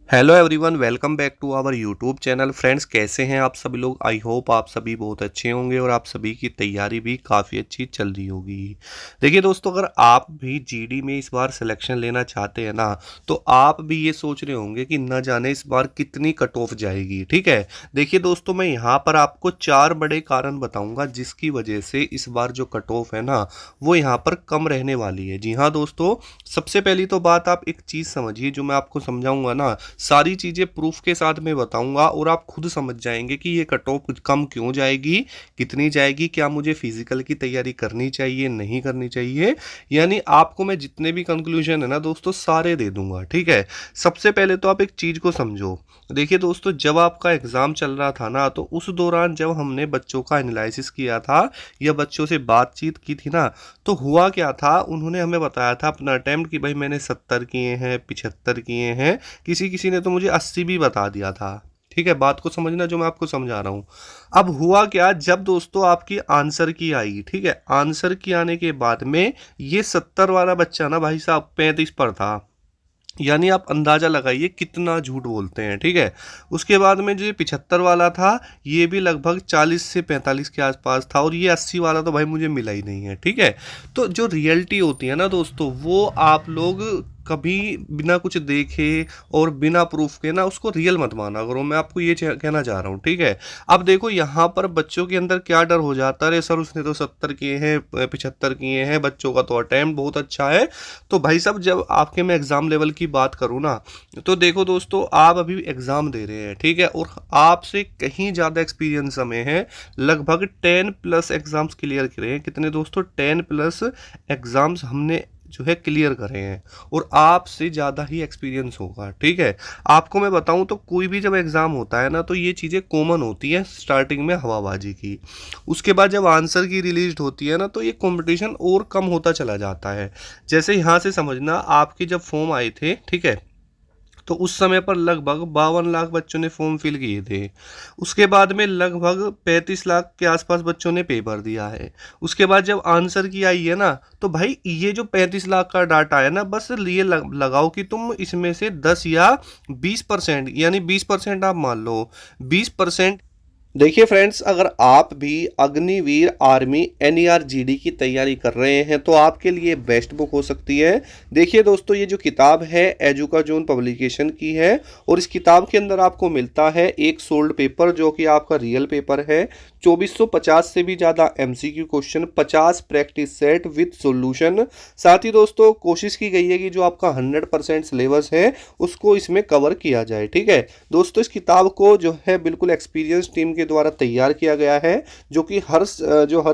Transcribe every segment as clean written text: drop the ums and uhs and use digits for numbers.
Hello everyone, welcome back to our YouTube channel. Friends, कैसे हैं आप सभी लोग? आई होप आप सभी बहुत अच्छे होंगे और आप सभी की तैयारी भी काफ़ी अच्छी चल रही होगी। देखिए दोस्तों, अगर आप भी जीडी में इस बार सिलेक्शन लेना चाहते हैं ना, तो आप भी ये सोच रहे होंगे कि न जाने इस बार कितनी कट ऑफ जाएगी। ठीक है, देखिए दोस्तों, मैं यहाँ पर आपको 4 बड़े कारण बताऊँगा जिसकी वजह से इस बार जो कट ऑफ है ना, वो यहाँ पर कम रहने वाली है। जी हाँ दोस्तों, सबसे पहली तो बात आप एक चीज़ समझिए, जो मैं आपको समझाऊंगा ना, सारी चीज़ें प्रूफ के साथ मैं बताऊंगा और आप खुद समझ जाएंगे कि ये कट ऑफ कम क्यों जाएगी, कितनी जाएगी, क्या मुझे फिजिकल की तैयारी करनी चाहिए, नहीं करनी चाहिए। यानी आपको मैं जितने भी कंक्लूजन है ना दोस्तों, सारे दे दूंगा। ठीक है, सबसे पहले तो आप एक चीज़ को समझो। देखिए दोस्तों, जब आपका एग्ज़ाम चल रहा था ना, तो उस दौरान जब हमने बच्चों का एनालिसिस किया था या बच्चों से बातचीत की थी ना, तो हुआ क्या था, उन्होंने हमें बताया था अपना अटेम्प्ट कि भाई मैंने 70 किए हैं, 75 किए हैं, किसी किसी ने तो मुझे 80 भी बता दिया था। ठीक है, बात को समझना जो मैं आपको समझा रहा हूँ। अब हुआ क्या, जब दोस्तों आपकी आंसर की आई, ठीक है, आंसर की आने के बाद में ये 70 वाला बच्चा ना भाई साहब 35 पर था। यानी आप अंदाजा लगाइए कितना झूठ बोलते हैं। ठीक है, उसके बाद में जो ये 75 वाला था, ये भी लगभग 40 से 45 के आसपास था, और ये 80 वाला तो भाई मुझे मिला ही नहीं है। ठीक है, तो जो रियलिटी होती है ना दोस्तों, वो आप लोग कभी बिना कुछ देखे और बिना प्रूफ के ना उसको रियल मत माना करो। मैं आपको ये कहना चाह रहा हूँ। ठीक है, अब देखो यहाँ पर बच्चों के अंदर क्या डर हो जाता है, सर उसने तो 70 किए हैं, 75 किए हैं, बच्चों का तो अटेम्प्ट बहुत अच्छा है। तो भाई साहब, जब आपके मैं एग्ज़ाम लेवल की बात करूँ ना, तो देखो दोस्तों, आप अभी एग्ज़ाम दे रहे हैं। ठीक है, और आपसे कहीं ज़्यादा एक्सपीरियंस हमें है। लगभग 10 प्लस एग्ज़ाम्स क्लियर करे हैं। कितने दोस्तों? 10 प्लस एग्ज़ाम्स हमने जो है क्लियर करे हैं, और आपसे ज़्यादा ही एक्सपीरियंस होगा। ठीक है, आपको मैं बताऊं तो कोई भी जब एग्ज़ाम होता है ना, तो ये चीज़ें कॉमन होती है स्टार्टिंग में हवाबाजी की। उसके बाद जब आंसर की रिलीज होती है ना, तो ये कंपटीशन और कम होता चला जाता है। जैसे यहाँ से समझना, आपके जब फॉर्म आए थे, ठीक है, तो उस समय पर लगभग 52 लाख बच्चों ने फॉर्म फिल किए थे। उसके बाद में लगभग 35 लाख के आसपास बच्चों ने पेपर दिया है। उसके बाद जब आंसर की आई है ना, तो भाई ये जो 35 लाख का डाटा है ना, बस ये लगाओ कि तुम इसमें से 10 या 20%, यानी 20% आप मान लो, 20%। देखिए फ्रेंड्स, अगर आप भी अग्निवीर आर्मी एनईआरजीडी की तैयारी कर रहे हैं, तो आपके लिए बेस्ट बुक हो सकती है। देखिए दोस्तों, ये जो किताब है एजुकाजोन पब्लिकेशन की है, और इस किताब के अंदर आपको मिलता है एक सोल्ड पेपर जो कि आपका रियल पेपर है, 2450 से भी ज़्यादा MCQ question, 50 practice set with solution. साथ ही दोस्तों, कोशिश की गई है कि जो आपका 100% सिलेबस है उसको इसमें कवर किया जाए। ठीक है दोस्तों, इस किताब को जो है बिल्कुल एक्सपीरियंस टीम के द्वारा तैयार किया गया है, जो कि हर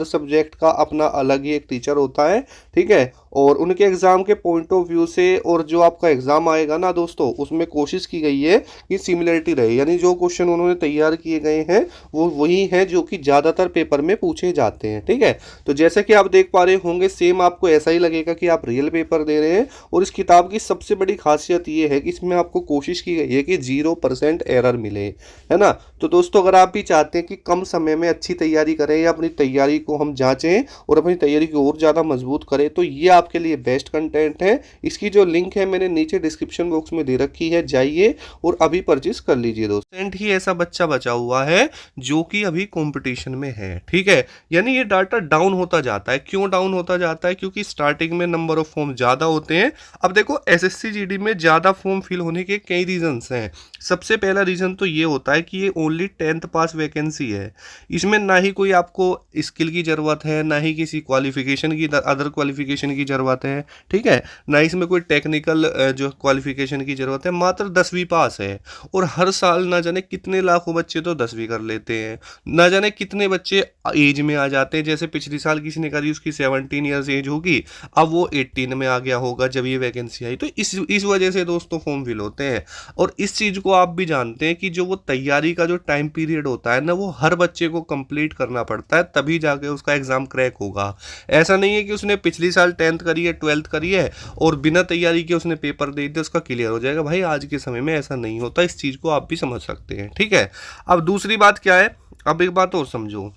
सब्जेक्ट का अपना अलग ही एक टीचर होता है। ठीक है, और उनके एग्ज़ाम के पॉइंट ऑफ व्यू से, और जो आपका एग्ज़ाम आएगा ना दोस्तों, उसमें कोशिश की गई है कि सिमिलरिटी रहे, यानी जो क्वेश्चन उन्होंने तैयार किए गए हैं वो वही हैं जो कि ज़्यादातर पेपर में पूछे जाते हैं। ठीक है, तो जैसे कि आप देख पा रहे होंगे, सेम आपको ऐसा ही लगेगा कि आप रियल पेपर दे रहे हैं। और इस किताब की सबसे बड़ी खासियत ये है कि इसमें आपको कोशिश की गई है कि 0% एरर मिले, है ना। तो दोस्तों, अगर आप भी चाहते हैं कि कम समय में अच्छी तैयारी करें, या अपनी तैयारी को हम जांचें और अपनी तैयारी को और ज़्यादा मजबूत करें, तो ये आपके लिए बेस्ट कंटेंट है। इसकी जो लिंक है मैंने नीचे डिस्क्रिप्शन बॉक्स में दे रखी है, जाइए और अभी परचेज कर लीजिए। दोस्तों, ही ऐसा बच्चा बचा हुआ है जो कि अभी कंपटीशन में है। ठीक है, यानी ये डाटा डाउन होता जाता है। क्यों डाउन होता जाता है? क्योंकि स्टार्टिंग में नंबर ऑफ फॉर्म ज़्यादा होते हैं। अब देखो, एसएससी जीडी में ज़्यादा फॉर्म फिल होने के कई रीजंस हैं। सबसे पहला रीज़न तो ये होता है कि ये ओनली 10th पास वैकेंसी है। इसमें ना ही कोई आपको स्किल की ज़रूरत है, ना ही किसी क्वालिफिकेशन की, अदर क्वालिफिकेशन की ज़रूरत है। ठीक है, ना इसमें कोई टेक्निकल जो क्वालिफिकेशन की ज़रूरत है, मात्र 10वीं पास है। और हर साल ना जाने कितने लाखों बच्चे तो 10वीं कर लेते हैं, ना जाने कितने बच्चे एज में आ जाते हैं। जैसे पिछले साल किसी ने करी, उसकी 17 ईयर्स एज होगी, अब वो 18 में आ गया होगा जब ये वैकेंसी आई। तो इस वजह से दोस्तों फॉर्म फिल होते हैं। और इस चीज़ को आप भी जानते हैं कि जो वो तैयारी का जो टाइम पीरियड होता है ना, वो हर बच्चे को कंप्लीट करना पड़ता है, तभी जाके उसका एग्ज़ाम क्रैक होगा। ऐसा नहीं है कि उसने पिछली साल 10th करी है, 12th करी है और बिना तैयारी के उसने पेपर दे दिया उसका क्लियर हो जाएगा। भाई आज के समय में ऐसा नहीं होता, इस चीज़ को आप भी समझ सकते हैं। ठीक है, अब दूसरी बात क्या है, अब एक बात और समझो।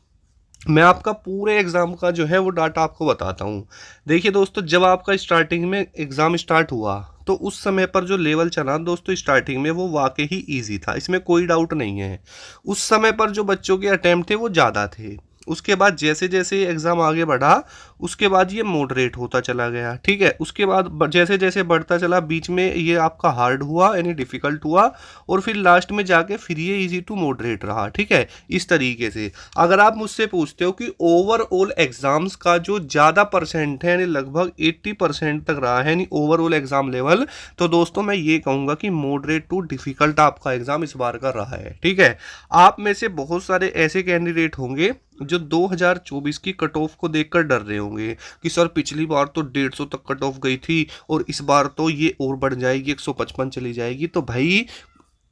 मैं आपका पूरे एग्ज़ाम का जो है वो डाटा आपको बताता हूँ। देखिए दोस्तों, जब आपका स्टार्टिंग में एग्ज़ाम स्टार्ट हुआ, तो उस समय पर जो लेवल चला दोस्तों स्टार्टिंग में, वो वाक़ई ही ईज़ी था, इसमें कोई डाउट नहीं है। उस समय पर जो बच्चों के अटेम्प्ट थे वो ज़्यादा थे। उसके बाद जैसे-जैसे ये एग्ज़ाम आगे बढ़ा, उसके बाद ये मॉडरेट होता चला गया, ठीक है? उसके बाद जैसे-जैसे बढ़ता चला, बीच में ये आपका हार्ड हुआ यानी डिफ़िकल्ट हुआ, और फिर लास्ट में जाके फिर ये ईज़ी टू मॉडरेट रहा, ठीक है? इस तरीके से। अगर आप मुझसे पूछते हो कि ओवरऑल एग्जाम्स का जो ज़्यादा परसेंट है, यानी लगभग 80% तक रहा है, यानी ओवरऑल एग्जाम लेवल, तो दोस्तों मैं ये कहूँगा कि मॉडरेट टू डिफिकल्ट आपका एग्जाम इस बार का रहा है, ठीक है। आप में से बहुत सारे ऐसे कैंडिडेट होंगे जो 2024 की कट ऑफ को देखकर डर रहे होंगे कि सर पिछली बार तो 150 तक कट ऑफ गई थी और इस बार तो ये और बढ़ जाएगी, 155 चली जाएगी। तो भाई,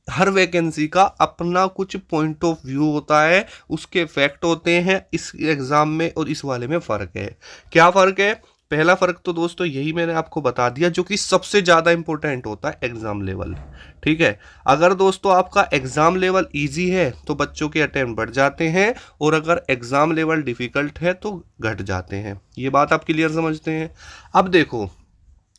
हर वैकेंसी का अपना कुछ पॉइंट ऑफ व्यू होता है, उसके फैक्ट होते हैं। इस एग्जाम में और इस वाले में फ़र्क है। क्या फ़र्क है? पहला फ़र्क तो दोस्तों यही मैंने आपको बता दिया, जो कि सबसे ज़्यादा इंपॉर्टेंट होता है, एग्ज़ाम लेवल, ठीक है। अगर दोस्तों आपका एग्ज़ाम लेवल इजी है तो बच्चों के अटेम्प्ट बढ़ जाते हैं, और अगर एग्ज़ाम लेवल डिफ़िकल्ट है तो घट जाते हैं। ये बात आप क्लियर समझते हैं? अब देखो,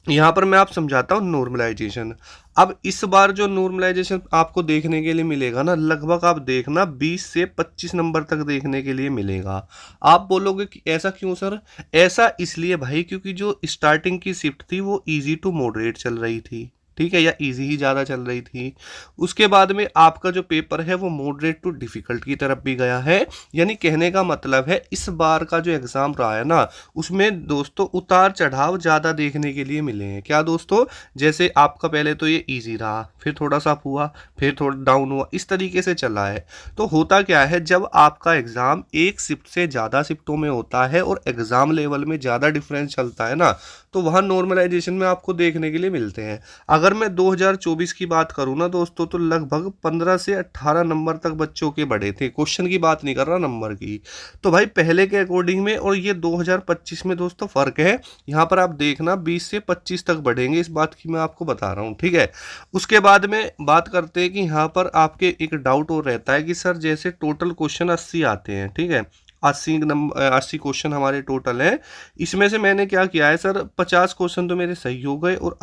यहाँ पर मैं आप समझाता हूँ नॉर्मलाइजेशन। अब इस बार जो नॉर्मलाइजेशन आपको देखने के लिए मिलेगा ना, लगभग आप देखना 20 से 25 नंबर तक देखने के लिए मिलेगा। आप बोलोगे कि ऐसा क्यों सर? ऐसा इसलिए भाई, क्योंकि जो स्टार्टिंग की शिफ्ट थी वो इजी टू मॉडरेट चल रही थी, ठीक है, या इजी ही ज़्यादा चल रही थी। उसके बाद में आपका जो पेपर है वो मॉडरेट टू डिफ़िकल्ट की तरफ भी गया है। यानी कहने का मतलब है, इस बार का जो एग्ज़ाम रहा है ना, उसमें दोस्तों उतार चढ़ाव ज़्यादा देखने के लिए मिले हैं। क्या दोस्तों? जैसे आपका पहले तो ये इजी रहा, फिर थोड़ा सा अप हुआ, फिर थोड़ा डाउन हुआ, इस तरीके से चला है। तो होता क्या है, जब आपका एग्ज़ाम एक शिफ्ट से ज़्यादा शिफ्टों में होता है और एग्ज़ाम लेवल में ज़्यादा डिफरेंस चलता है ना, तो वहाँ नॉर्मलाइजेशन में आपको देखने के लिए मिलते हैं। अगर मैं 2024 की बात करूँ ना दोस्तों, तो लगभग 15 से 18 नंबर तक बच्चों के बढ़े थे। क्वेश्चन की बात नहीं कर रहा, नंबर की। तो भाई, पहले के अकॉर्डिंग में और ये 2025 में दोस्तों फ़र्क है। यहाँ पर आप देखना 20 से 25 तक बढ़ेंगे, इस बात की मैं आपको बता रहा हूँ, ठीक है। उसके बाद में बात करते हैं कि यहाँ पर आपके एक डाउट और रहता है कि सर जैसे टोटल क्वेश्चन 80 आते हैं, ठीक है, 80 क्वेश्चन हमारे टोटल हैं। इसमें से मैंने क्या किया है सर, 50 क्वेश्चन तो मेरे सही हो गए और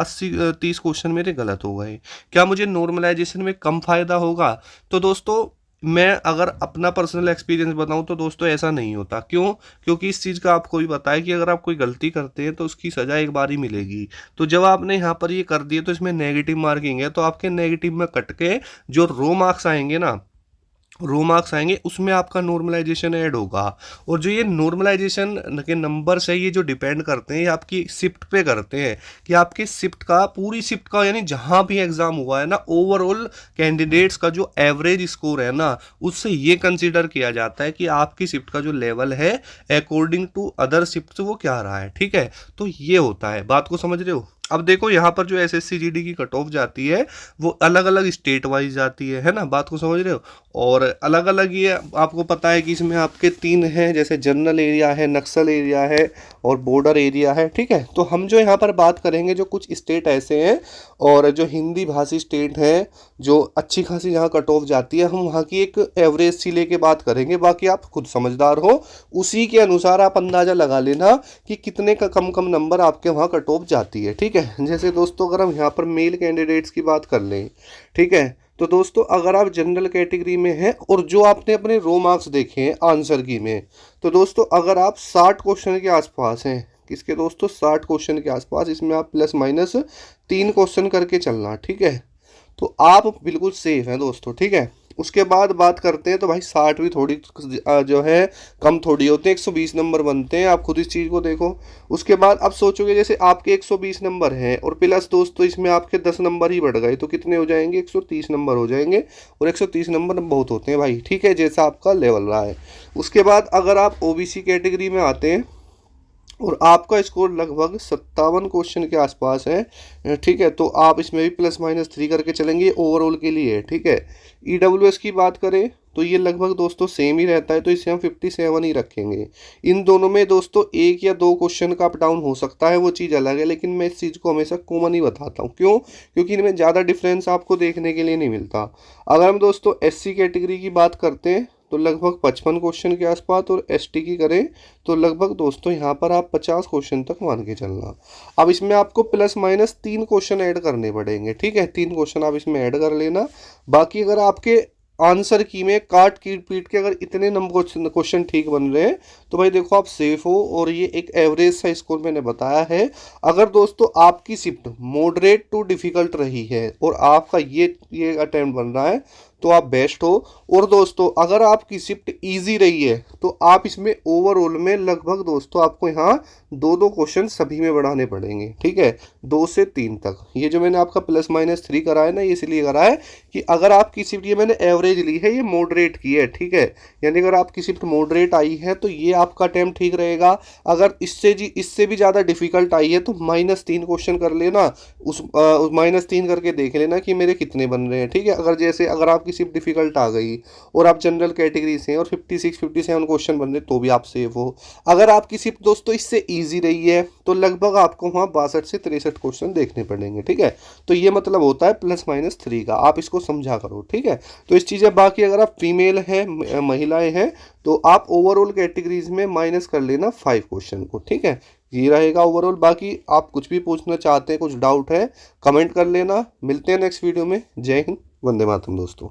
30 क्वेश्चन मेरे गलत हो गए। क्या मुझे नॉर्मलाइजेशन में कम फायदा होगा? तो दोस्तों, मैं अगर अपना पर्सनल एक्सपीरियंस बताऊं तो दोस्तों ऐसा नहीं होता। क्यों? क्योंकि इस चीज़ का आपको भी पता है कि अगर आप कोई गलती करते हैं तो उसकी सज़ा एक बार ही मिलेगी। तो जब आपने यहाँ पर ये कर दिए तो इसमें नेगेटिव मार्किंग है, तो आपके नेगेटिव में कट के जो रो मार्क्स आएंगे ना, रो मार्क्स आएंगे, उसमें आपका नॉर्मलाइजेशन ऐड होगा। और जो ये नॉर्मलाइजेशन के नंबर्स है, ये जो डिपेंड करते हैं, ये आपकी शिफ्ट पे करते हैं कि आपके शिफ्ट का, पूरी शिफ्ट का, यानी जहां भी एग्जाम हुआ है ना, ओवरऑल कैंडिडेट्स का जो एवरेज स्कोर है ना, उससे ये कंसीडर किया जाता है कि आपकी शिफ्ट का जो लेवल है अकॉर्डिंग टू अदर शिफ्ट वो क्या रहा है, ठीक है। तो ये होता है, बात को समझ रहे हो? अब देखो, यहाँ पर जो एसएससी जीडी की कट ऑफ जाती है वो अलग अलग स्टेट वाइज जाती है ना, बात को समझ रहे हो? और अलग अलग ये आपको पता है कि इसमें आपके 3 हैं, जैसे जनरल एरिया है, नक्सल एरिया है और बॉर्डर एरिया है, ठीक है। तो हम जो यहाँ पर बात करेंगे, जो कुछ स्टेट ऐसे हैं और जो हिंदी भाषी स्टेट हैं, जो अच्छी खासी यहाँ कट ऑफ जाती है, हम वहाँ की एक एवरेज सी लेके बात करेंगे। बाकी आप खुद समझदार हो, उसी के अनुसार आप अंदाज़ा लगा लेना कि कितने का कम कम नंबर आपके वहाँ कट ऑफ जाती है, ठीक है। जैसे दोस्तों, अगर हम यहाँ पर मेल कैंडिडेट्स की बात कर लें, ठीक है, तो दोस्तों अगर आप जनरल कैटेगरी में हैं और जो आपने अपने रो मार्क्स देखे हैं आंसर की में, तो दोस्तों अगर आप 60 क्वेश्चन के आसपास हैं, किसके दोस्तों, 60 क्वेश्चन के आसपास, इसमें आप प्लस माइनस 3 क्वेश्चन करके चलना, ठीक है, तो आप बिल्कुल सेफ हैं दोस्तों, ठीक है। उसके बाद बात करते हैं, तो भाई 60 भी थोड़ी जो है कम थोड़ी होते हैं, 120 नंबर बनते हैं, आप खुद इस चीज़ को देखो। उसके बाद अब सोचोगे, जैसे आपके 120 नंबर हैं और प्लस दोस्तों इसमें आपके 10 नंबर ही बढ़ गए, तो कितने हो जाएंगे, 130 नंबर हो जाएंगे। और 130 नंबर बहुत होते हैं भाई, ठीक है, जैसा आपका लेवल रहा है। उसके बाद अगर आप ओबीसी कैटेगरी में आते हैं और आपका स्कोर लगभग 57 क्वेश्चन के आसपास है, ठीक है, तो आप इसमें भी प्लस माइनस 3 करके चलेंगे, ओवरऑल के लिए, ठीक है। ईडब्ल्यूएस की बात करें तो ये लगभग दोस्तों सेम ही रहता है, तो इसे हम 57 ही रखेंगे। इन दोनों में दोस्तों 1 या 2 क्वेश्चन का अप डाउन हो सकता है, वो चीज़ अलग है, लेकिन मैं इस चीज़ को हमेशा कॉमन ही बताता हूँ। क्यों? क्योंकि इनमें ज़्यादा डिफरेंस आपको देखने के लिए नहीं मिलता। अगर हम दोस्तों एससी कैटेगरी की बात करते हैं, तो लगभग 55 क्वेश्चन के आसपास, और एसटी की करें तो लगभग दोस्तों यहाँ पर आप 50 क्वेश्चन तक मान के चलना। अब इसमें आपको प्लस माइनस 3 क्वेश्चन ऐड करने पड़ेंगे, ठीक है, 3 क्वेश्चन आप इसमें ऐड कर लेना। बाकी अगर आपके आंसर की में काट की पीट के अगर इतने नंबर क्वेश्चन ठीक बन रहे हैं तो भाई देखो आप सेफ हो, और ये एक एवरेज सा स्कोर मैंने बताया है। अगर दोस्तों आपकी शिफ्ट मॉडरेट टू डिफिकल्ट रही है और आपका ये अटेम्प्ट बन रहा है तो आप बेस्ट हो। और दोस्तों अगर आपकी शिफ्ट इजी रही है तो आप इसमें ओवरऑल में लगभग दोस्तों आपको यहाँ 2-2 क्वेश्चन सभी में बढ़ाने पड़ेंगे, ठीक है, 2 से 3 तक। ये जो मैंने आपका प्लस माइनस 3 करा है ना, ये इसलिए करा है कि अगर आपकी शिफ्ट, ये मैंने एवरेज ली है, ये मॉडरेट की है, ठीक है, यानी अगर आपकी शिफ्ट मॉडरेट आई है तो ये आपका अटेम्प्ट ठीक रहेगा। अगर इससे भी ज़्यादा डिफिकल्ट आई है तो -3 क्वेश्चन कर लेना, उस -3 करके देख लेना कि मेरे कितने बन रहे हैं, ठीक है। अगर जैसे अगर आपकी शिफ्ट डिफिकल्ट आ गई और आप जनरल कैटेगरी से हैं और 56-57 क्वेश्चन बन रहे तो भी आप सेफ हो। अगर आपकी शिफ्ट दोस्तों इससे इजी रही है तो लगभग आपको वहाँ 62 से 63 क्वेश्चन देखने पड़ेंगे, ठीक है। तो ये मतलब होता है प्लस माइनस 3 का, आप इसको समझा करो, ठीक है। तो इस चीज़ें, बाकी अगर आप फीमेल हैं, महिलाएं हैं, तो आप ओवरऑल कैटेगरीज में माइनस कर लेना 5 क्वेश्चन को, ठीक है। ये रहेगा ओवरऑल। बाकी आप कुछ भी पूछना चाहते हैं, कुछ डाउट है, कमेंट कर लेना। मिलते हैं नेक्स्ट वीडियो में। जय हिंद, वंदे मातरम दोस्तों।